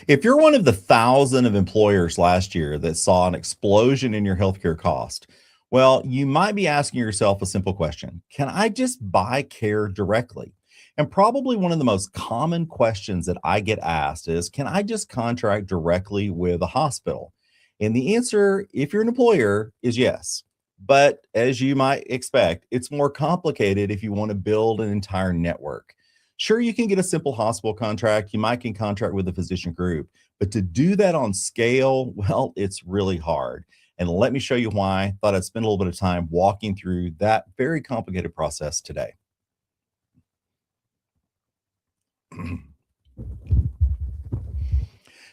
If you're one of the thousand of employers last year that saw an explosion in your healthcare cost, well, you might be asking yourself a simple question. Can I just buy care directly? And probably one of the most common questions that I get asked is, can I just contract directly with a hospital? And the answer, if you're an employer, is yes. But as you might expect, it's more complicated if you want to build an entire network. Sure, you can get a simple hospital contract. You might can contract with a physician group, but to do that on scale, well, it's really hard. And let me show you why. I thought I'd spend a little bit of time walking through that very complicated process today.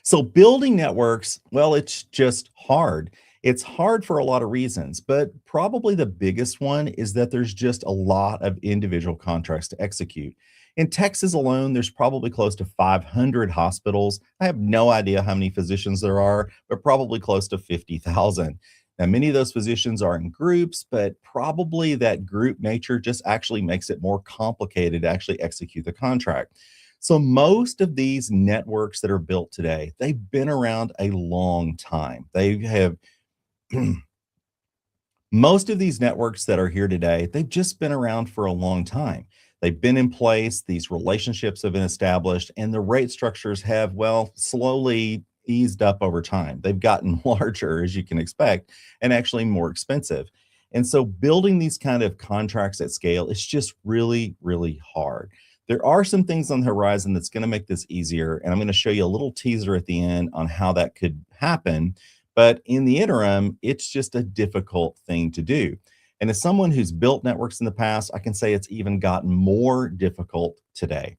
So building networks, well, it's just hard. It's hard for a lot of reasons, but probably the biggest one is that there's just a lot of individual contracts to execute. In Texas alone, there's probably close to 500 hospitals. I have no idea how many physicians there are, but probably close to 50,000. Now, many of those physicians are in groups, but probably that group nature just actually makes it more complicated to actually execute the contract. So most of these networks that are built today, they've been around a long time. They have most of these networks that are here today, they've just been around for a long time. They've been in place, these relationships have been established, and the rate structures have, well, slowly eased up over time. They've gotten larger, as you can expect, and actually more expensive. And so building these kind of contracts at scale is just really, really hard. There are some things on the horizon that's going to make this easier, and I'm going to show you a little teaser at the end on how that could happen. But in the interim, it's just a difficult thing to do. And as someone who's built networks in the past, I can say it's even gotten more difficult today.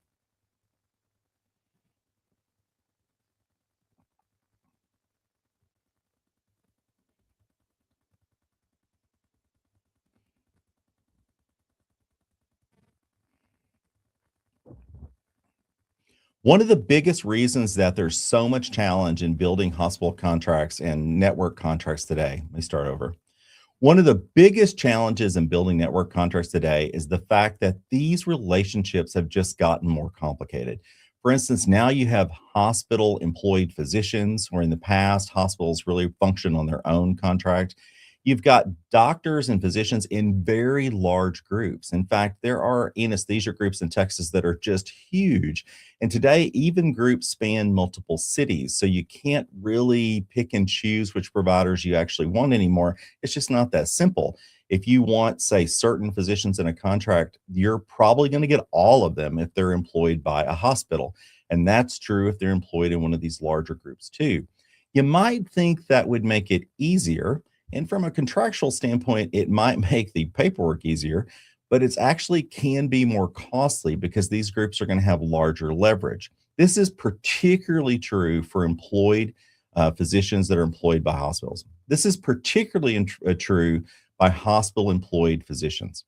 One of the biggest reasons that there's so much challenge in building hospital contracts and network contracts today, let me start over. One of the biggest challenges in building network contracts today is the fact that these relationships have just gotten more complicated. For instance, now you have hospital employed physicians, where in the past, hospitals really function on their own contract. You've got doctors and physicians in very large groups. In fact, there are anesthesia groups in Texas that are just huge. And today, even groups span multiple cities. So you can't really pick and choose which providers you actually want anymore. It's just not that simple. If you want, say, certain physicians in a contract, you're probably going to get all of them if they're employed by a hospital. And that's true if they're employed in one of these larger groups too. You might think that would make it easier. And from a contractual standpoint, it might make the paperwork easier, but it's actually can be more costly because these groups are going to have larger leverage. This is particularly true for employed physicians that are employed by hospitals. This is particularly true by hospital employed physicians.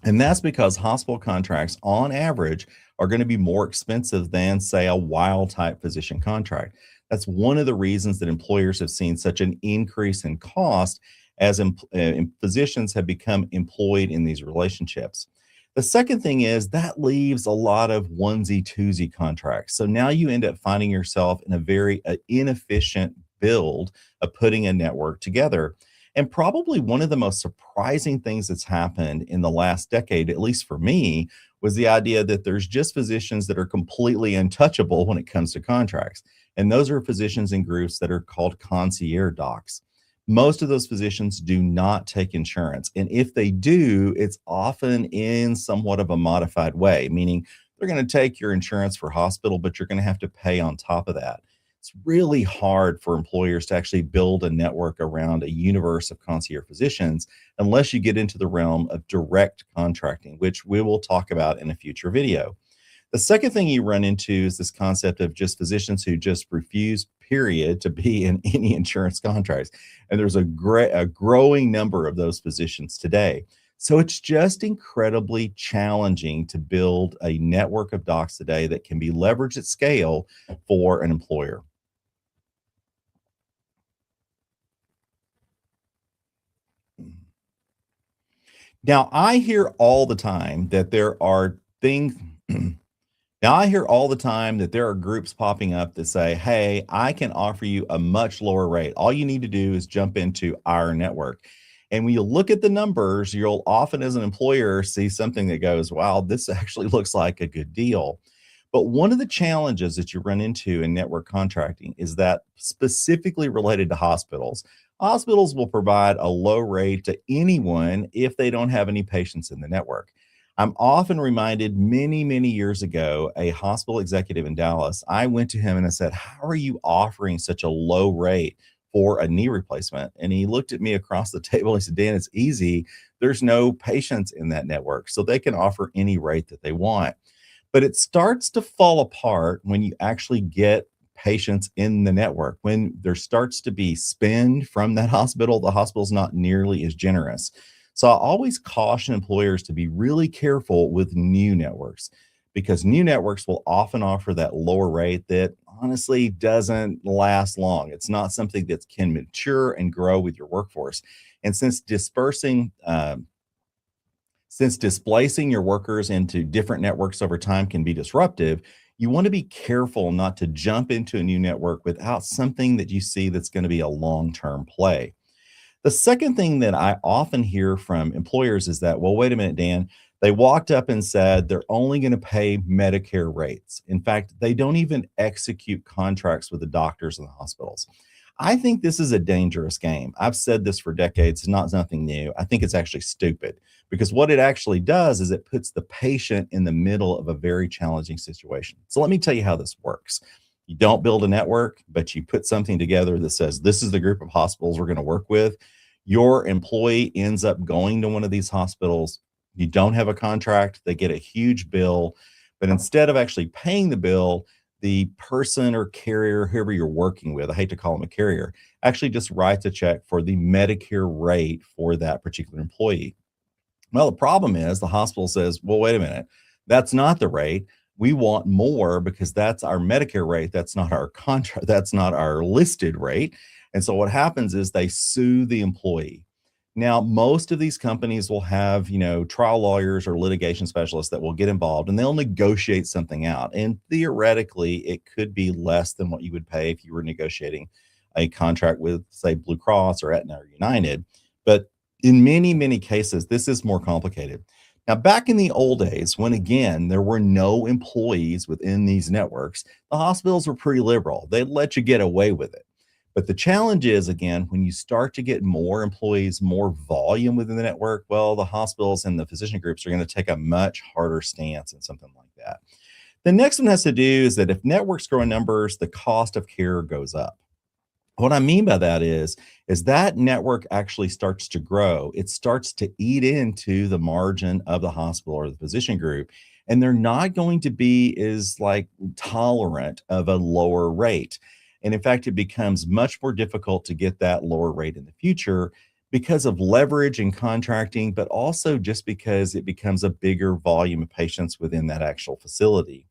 And that's because hospital contracts, on average, are going to be more expensive than, say, a wild type physician contract. That's one of the reasons that employers have seen such an increase in cost as physicians have become employed in these relationships. The second thing is that leaves a lot of onesie twosie contracts. So now you end up finding yourself in a very inefficient build of putting a network together. And probably one of the most surprising things that's happened in the last decade, at least for me, was the idea that there's just physicians that are completely untouchable when it comes to contracts. And those are physicians and groups that are called concierge docs. Most of those physicians do not take insurance. And if they do, it's often in somewhat of a modified way, meaning they're going to take your insurance for hospital, but you're going to have to pay on top of that. It's really hard for employers to actually build a network around a universe of concierge physicians unless you get into the realm of direct contracting, which we will talk about in a future video. The second thing you run into is this concept of just physicians who just refuse, period, to be in any insurance contracts. And there's a growing number of those physicians today. So it's just incredibly challenging to build a network of docs today that can be leveraged at scale for an employer. Now, I hear all the time that there are things Now, I hear all the time that there are groups popping up that say, hey, I can offer you a much lower rate. All you need to do is jump into our network. And when you look at the numbers, you'll often, as an employer, see something that goes, wow, this actually looks like a good deal. But one of the challenges that you run into in network contracting is that specifically related to hospitals. Hospitals will provide a low rate to anyone if they don't have any patients in the network. I'm often reminded many, many years ago, a hospital executive in Dallas, I went to him and I said, how are you offering such a low rate for a knee replacement? And he looked at me across the table. He said, Dan, it's easy. There's no patients in that network, so they can offer any rate that they want. But it starts to fall apart when you actually get patients in the network. When there starts to be spend from that hospital, the hospital's not nearly as generous. So I always caution employers to be really careful with new networks because new networks will often offer that lower rate that honestly doesn't last long. It's not something that can mature and grow with your workforce. And since displacing your workers into different networks over time can be disruptive, you want to be careful not to jump into a new network without something that you see that's going to be a long term play. The second thing that I often hear from employers is that, well, wait a minute, Dan, they walked up and said they're only going to pay Medicare rates. In fact, they don't even execute contracts with the doctors and the hospitals. I think this is a dangerous game. I've said this for decades, it's not nothing new. I think it's actually stupid because what it actually does is it puts the patient in the middle of a very challenging situation. So let me tell you how this works. You don't build a network, but you put something together that says this is the group of hospitals we're going to work with. Your employee ends up going to one of these hospitals. You don't have a contract, they get a huge bill, but instead of actually paying the bill, the person or carrier, whoever you're working with, I hate to call them a carrier, actually just writes a check for the Medicare rate for that particular employee. Well, the problem is the hospital says, well, wait a minute, that's not the rate. We want more because that's our Medicare rate. That's not our contract. That's not our listed rate. And so what happens is they sue the employee. Now, most of these companies will have, trial lawyers or litigation specialists that will get involved and they'll negotiate something out. And theoretically, it could be less than what you would pay if you were negotiating a contract with, say, Blue Cross or Aetna or United. But in many, many cases, this is more complicated. Now, back in the old days, when again, there were no employees within these networks, the hospitals were pretty liberal. They'd let you get away with it. But the challenge is, again, when you start to get more employees, more volume within the network, well, the hospitals and the physician groups are going to take a much harder stance in something like that. The next one has to do is that if networks grow in numbers, the cost of care goes up. What I mean by that is that network actually starts to grow. It starts to eat into the margin of the hospital or the physician group, and they're not going to be as like tolerant of a lower rate. And in fact, it becomes much more difficult to get that lower rate in the future because of leverage and contracting, but also just because it becomes a bigger volume of patients within that actual facility.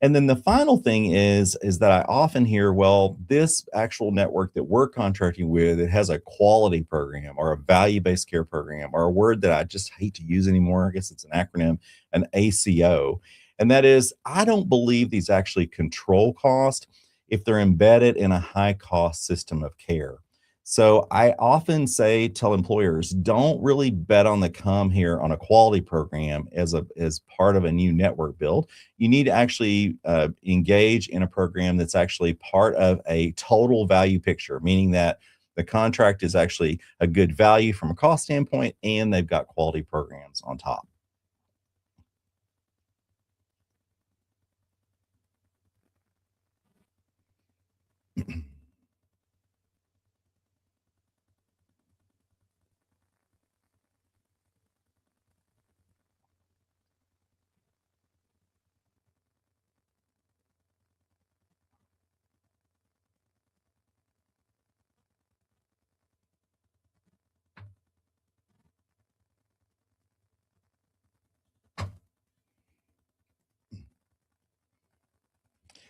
And then the final thing is that I often hear, well, this actual network that we're contracting with, it has a quality program or a value-based care program or a word that I just hate to use anymore. I guess it's an acronym, an ACO. And that is, I don't believe these actually control cost if they're embedded in a high cost system of care. So I often tell employers, don't really bet on the come here on a quality program as part of a new network build. You need to actually engage in a program that's actually part of a total value picture, meaning that the contract is actually a good value from a cost standpoint and they've got quality programs on top.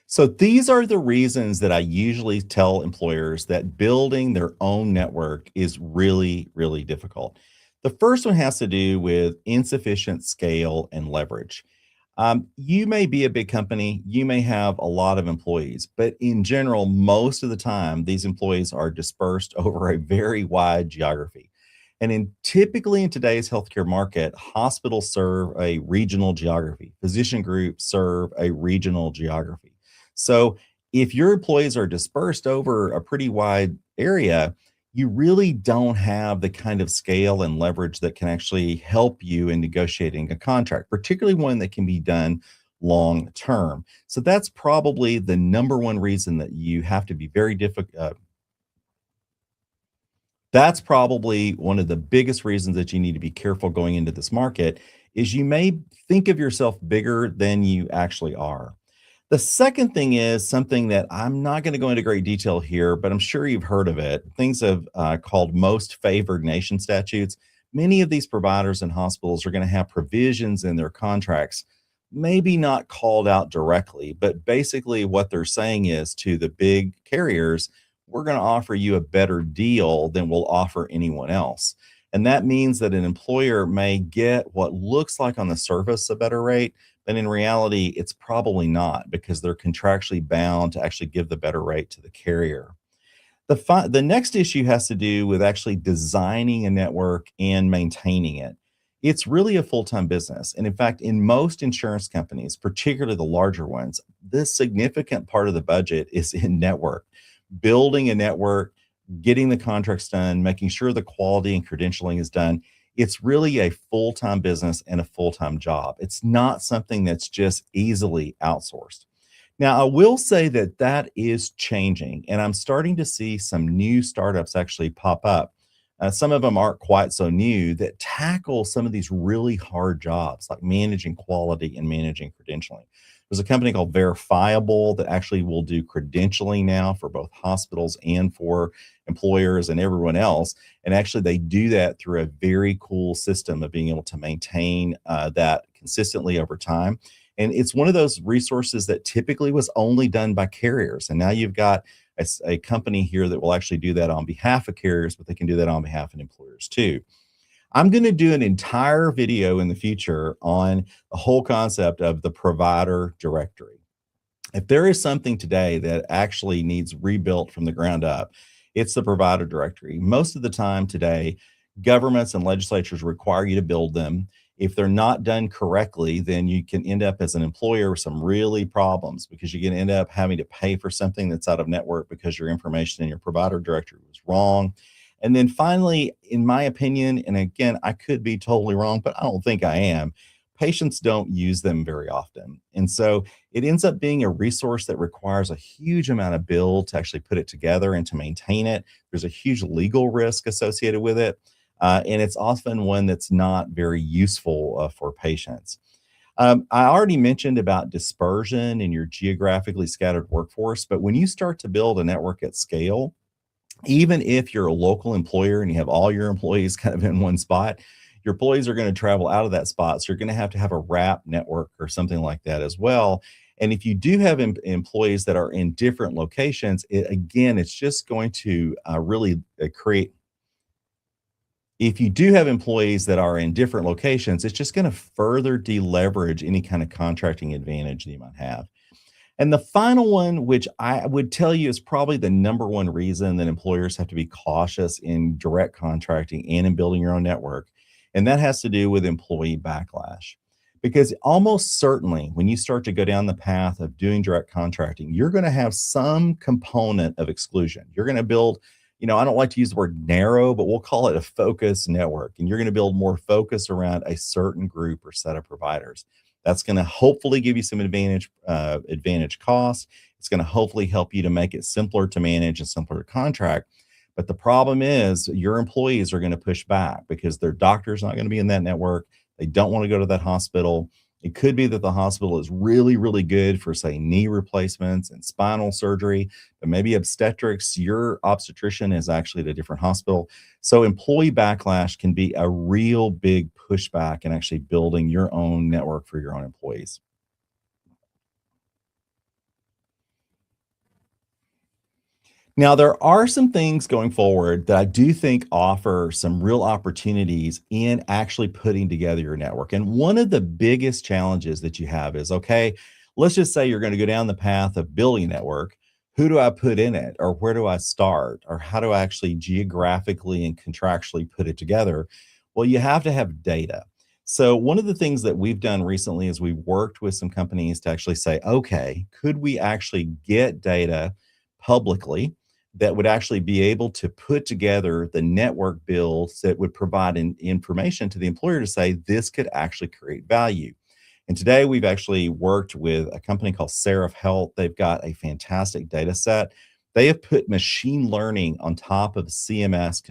So these are the reasons that I usually tell employers that building their own network is really, really difficult. The first one has to do with insufficient scale and leverage. You may be a big company, you may have a lot of employees, but in general, most of the time, these employees are dispersed over a very wide geography. And typically in today's healthcare market, hospitals serve a regional geography, physician groups serve a regional geography. So if your employees are dispersed over a pretty wide area, you really don't have the kind of scale and leverage that can actually help you in negotiating a contract, particularly one that can be done long term. So that's probably the number one reason that you have to be very difficult. That's probably one of the biggest reasons that you need to be careful going into this market is you may think of yourself bigger than you actually are. The second thing is something that I'm not going to go into great detail here, but I'm sure you've heard of it. Things of called most favored nation statutes. Many of these providers and hospitals are going to have provisions in their contracts, maybe not called out directly, but basically what they're saying is to the big carriers, we're going to offer you a better deal than we'll offer anyone else. And that means that an employer may get what looks like on the surface a better rate, but in reality, it's probably not because they're contractually bound to actually give the better rate to the carrier. The next issue has to do with actually designing a network and maintaining it. It's really a full-time business. And in fact, in most insurance companies, particularly the larger ones, this significant part of the budget is in network, building a network, getting the contracts done, making sure the quality and credentialing is done. It's really a full-time business and a full-time job. It's not something that's just easily outsourced. Now, I will say that that is changing, and I'm starting to see some new startups actually pop up. Some of them aren't quite so new that tackle some of these really hard jobs like managing quality and managing credentialing. There's a company called Verifiable that actually will do credentialing now for both hospitals and for employers and everyone else. And actually, they do that through a very cool system of being able to maintain that consistently over time. And it's one of those resources that typically was only done by carriers. And now you've got a company here that will actually do that on behalf of carriers, but they can do that on behalf of employers too. I'm going to do an entire video in the future on the whole concept of the provider directory. If there is something today that actually needs rebuilt from the ground up, it's the provider directory. Most of the time today, governments and legislatures require you to build them. If they're not done correctly, then you can end up as an employer with some really problems because you're going to end up having to pay for something that's out of network because your information in your provider directory was wrong. And then finally, in my opinion, and again, I could be totally wrong, but I don't think I am, patients don't use them very often. And so it ends up being a resource that requires a huge amount of build to actually put it together and to maintain it. There's a huge legal risk associated with it. And it's often one that's not very useful for patients. I already mentioned about dispersion in your geographically scattered workforce, but when you start to build a network at scale, even if you're a local employer and you have all your employees kind of in one spot, your employees are going to travel out of that spot. So you're going to have a wrap network or something like that as well. And if you do have employees that are in different locations, again, it's just going to really create. If you do have employees that are in different locations, it's just going to further deleverage any kind of contracting advantage that you might have. And the final one, which I would tell you is probably the number one reason that employers have to be cautious in direct contracting and in building your own network, and that has to do with employee backlash. Because almost certainly, when you start to go down the path of doing direct contracting, you're going to have some component of exclusion. You're going to build, I don't like to use the word narrow, but we'll call it a focus network. And you're going to build more focus around a certain group or set of providers. That's going to hopefully give you some advantage cost. It's going to hopefully help you to make it simpler to manage and simpler to contract. But the problem is your employees are going to push back because their doctor's not going to be in that network. They don't want to go to that hospital. It could be that the hospital is really, really good for, say, knee replacements and spinal surgery, but maybe obstetrics, your obstetrician is actually at a different hospital. So employee backlash can be a real big pushback in actually building your own network for your own employees. Now, there are some things going forward that I do think offer some real opportunities in actually putting together your network. And one of the biggest challenges that you have is okay, let's just say you're going to go down the path of building a network. Who do I put in it? Or where do I start? Or how do I actually geographically and contractually put it together? Well, you have to have data. So, one of the things that we've done recently is we've worked with some companies to actually say, okay, could we actually get data publicly that would actually be able to put together the network builds that would provide information to the employer to say this could actually create value. And today we've actually worked with a company called Seraph Health. They've got a fantastic data set. They have put machine learning on top of CMS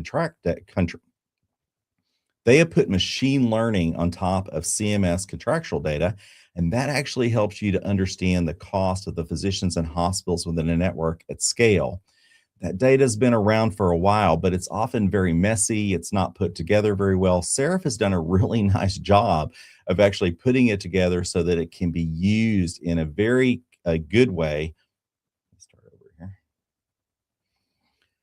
they have put machine learning on top of CMS contractual data, and that actually helps you to understand the cost of the physicians and hospitals within a network at scale. That data's been around for a while, but it's often very messy. It's not put together very well. Seraph has done a really nice job of actually putting it together so that it can be used in a very good way. Let's start over here.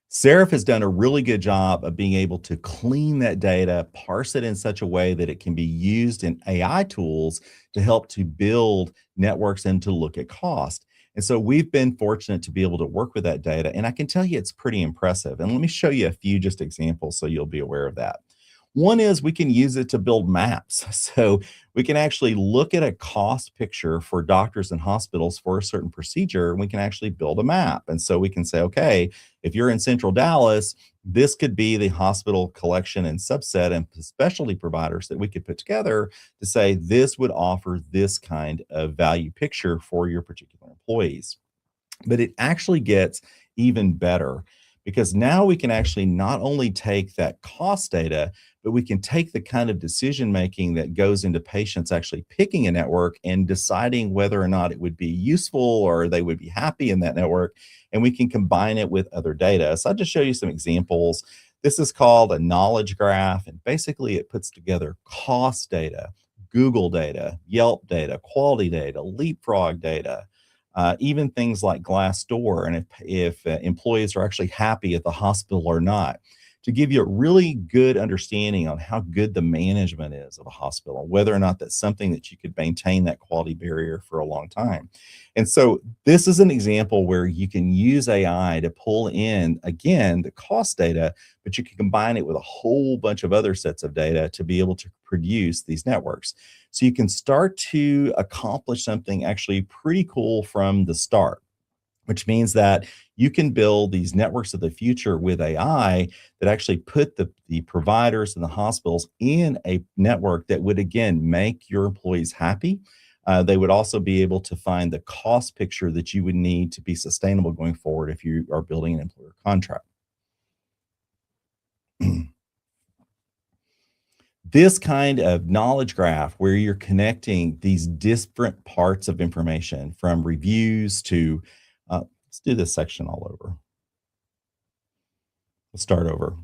Seraph has done a really good job of being able to clean that data, parse it in such a way that it can be used in AI tools to help to build networks and to look at cost. And so we've been fortunate to be able to work with that data. And I can tell you it's pretty impressive. And let me show you a few just examples so you'll be aware of that. One is we can use it to build maps. So we can actually look at a cost picture for doctors and hospitals for a certain procedure, and we can actually build a map. And so we can say, okay, if you're in Central Dallas, this could be the hospital collection and subset and specialty providers that we could put together to say this would offer this kind of value picture for your particular employees. But it actually gets even better because now we can actually not only take that cost data, but we can take the kind of decision making that goes into patients actually picking a network and deciding whether or not it would be useful or they would be happy in that network. And we can combine it with other data. So I'll just show you some examples. This is called a knowledge graph, and basically it puts together cost data, Google data, Yelp data, quality data, Leapfrog data, even things like Glassdoor, and if employees are actually happy at the hospital or not, to give you a really good understanding on how good the management is of a hospital, whether or not that's something that you could maintain that quality barrier for a long time. And so this is an example where you can use AI to pull in again the cost data, but you can combine it with a whole bunch of other sets of data to be able to produce these networks. So you can start to accomplish something actually pretty cool from the start, which means that you can build these networks of the future with AI that actually put the providers and the hospitals in a network that would, again, make your employees happy. They would also be able to find the cost picture that you would need to be sustainable going forward if you are building an employer contract. This kind of knowledge graph where you're connecting these different parts of information from reviews to, let's do this section all over. Let's start over.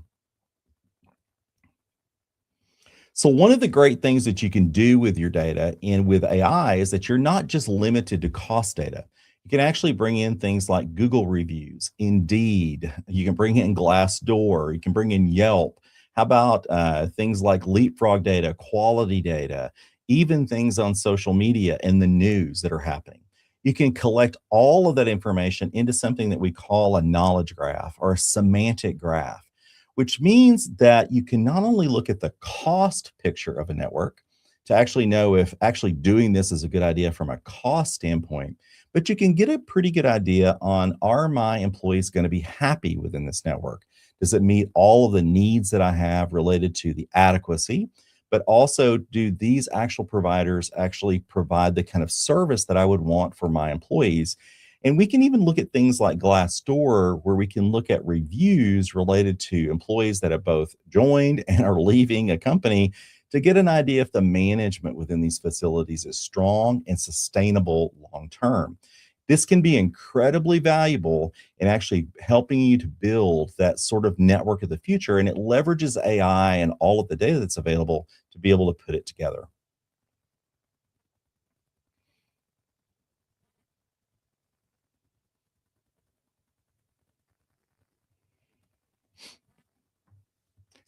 So, one of the great things that you can do with your data and with AI is that you're not just limited to cost data. You can actually bring in things like Google reviews, Indeed. You can bring in Glassdoor. You can bring in Yelp. How about things like Leapfrog data, quality data, even things on social media and the news that are happening? You can collect all of that information into something that we call a knowledge graph or a semantic graph, which means that you can not only look at the cost picture of a network to actually know if actually doing this is a good idea from a cost standpoint, but you can get a pretty good idea on, are my employees going to be happy within this network? Does it meet all of the needs that I have related to the adequacy? But also, do these actual providers actually provide the kind of service that I would want for my employees? And we can even look at things like Glassdoor, where we can look at reviews related to employees that have both joined and are leaving a company to get an idea if the management within these facilities is strong and sustainable long term. This can be incredibly valuable in actually helping you to build that sort of network of the future. And it leverages AI and all of the data that's available to be able to put it together.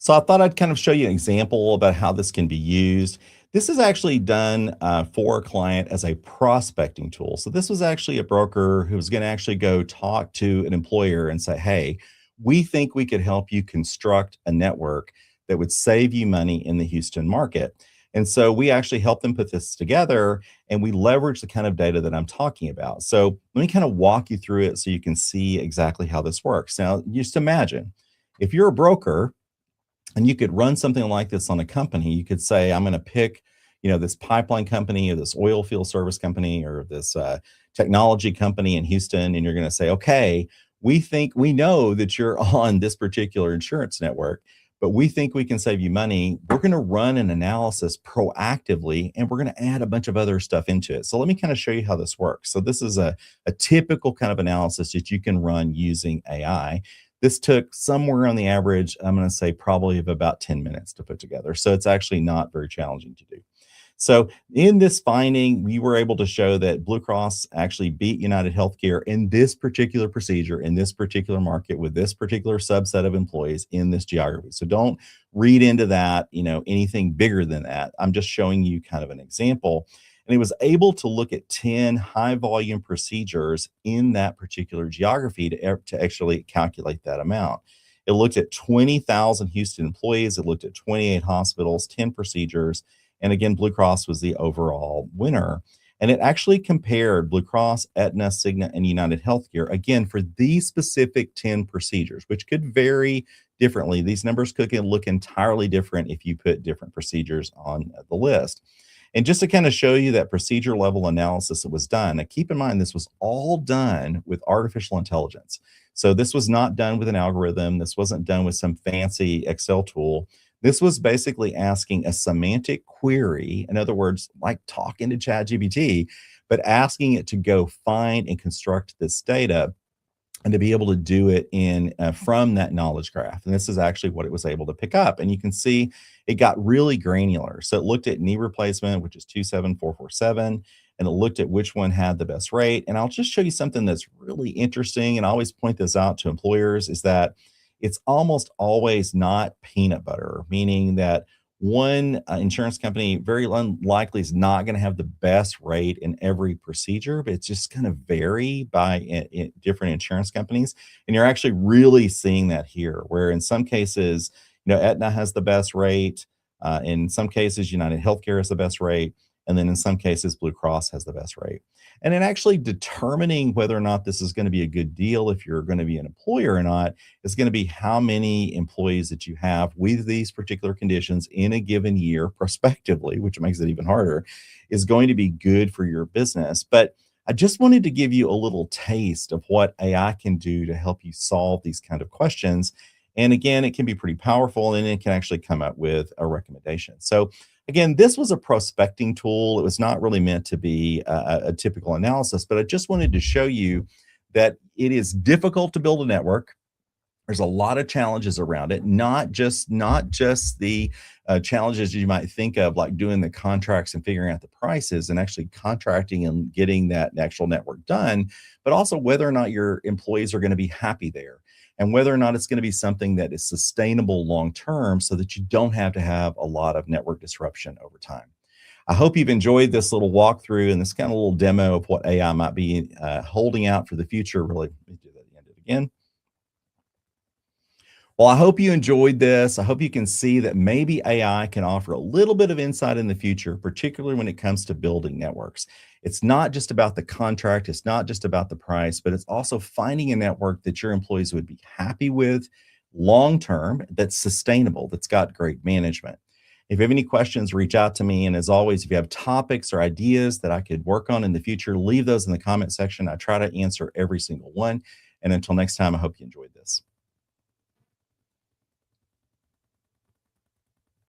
So I thought I'd kind of show you an example about how this can be used. This is actually done for a client as a prospecting tool. So this was actually a broker who was going to actually go talk to an employer and say, hey, we think we could help you construct a network that would save you money in the Houston market. And so we actually helped them put this together and we leverage the kind of data that I'm talking about. So let me kind of walk you through it so you can see exactly how this works. Now, just imagine if you're a broker and you could run something like this on a company. You could say, I'm going to pick, this pipeline company or this oil field service company or this technology company in Houston. And you're going to say, okay, we know that you're on this particular insurance network, but we think we can save you money. We're going to run an analysis proactively and we're going to add a bunch of other stuff into it. So let me kind of show you how this works. So this is a typical kind of analysis that you can run using AI. This took somewhere on the average, I'm going to say probably of about 10 minutes to put together. So it's actually not very challenging to do. So in this finding, we were able to show that Blue Cross actually beat United Healthcare in this particular procedure, in this particular market, with this particular subset of employees in this geography. So don't read into that, anything bigger than that. I'm just showing you kind of an example. And it was able to look at 10 high volume procedures in that particular geography to actually calculate that amount. It looked at 20,000 Houston employees. It looked at 28 hospitals, 10 procedures. And again, Blue Cross was the overall winner. And it actually compared Blue Cross, Aetna, Cigna, and United Healthcare, again, for these specific 10 procedures, which could vary differently. These numbers could look entirely different if you put different procedures on the list. And just to kind of show you that procedure level analysis that was done, now keep in mind, this was all done with artificial intelligence. So this was not done with an algorithm. This wasn't done with some fancy Excel tool. This was basically asking a semantic query, in other words, like talking to ChatGPT, but asking it to go find and construct this data and to be able to do it in from that knowledge graph. And this is actually what it was able to pick up. And you can see it got really granular. So it looked at knee replacement, which is 27447, and it looked at which one had the best rate. And I'll just show you something that's really interesting. And I always point this out to employers is that it's almost always not peanut butter, meaning that one insurance company very unlikely is not going to have the best rate in every procedure, but it's just going to vary by different insurance companies. And you're actually really seeing that here, where in some cases, Aetna has the best rate. In some cases, United Healthcare has the best rate. And then in some cases, Blue Cross has the best rate. And in actually determining whether or not this is going to be a good deal, if you're going to be an employer or not, is going to be how many employees that you have with these particular conditions in a given year prospectively, which makes it even harder, is going to be good for your business. But I just wanted to give you a little taste of what AI can do to help you solve these kind of questions. And again, it can be pretty powerful and it can actually come up with a recommendation. So again, this was a prospecting tool. It was not really meant to be a typical analysis, but I just wanted to show you that it is difficult to build a network. There's a lot of challenges around it, not just the challenges you might think of, like doing the contracts and figuring out the prices and actually contracting and getting that actual network done, but also whether or not your employees are going to be happy there and whether or not it's going to be something that is sustainable long term so that you don't have to have a lot of network disruption over time. I hope you've enjoyed this little walkthrough and this kind of little demo of what AI might be holding out for the future. Really, let me do that again. Well, I hope you enjoyed this. I hope you can see that maybe AI can offer a little bit of insight in the future, particularly when it comes to building networks. It's not just about the contract, it's not just about the price, but it's also finding a network that your employees would be happy with long term, that's sustainable, that's got great management. If you have any questions, reach out to me. And as always, if you have topics or ideas that I could work on in the future, leave those in the comment section. I try to answer every single one. And until next time, I hope you enjoyed this.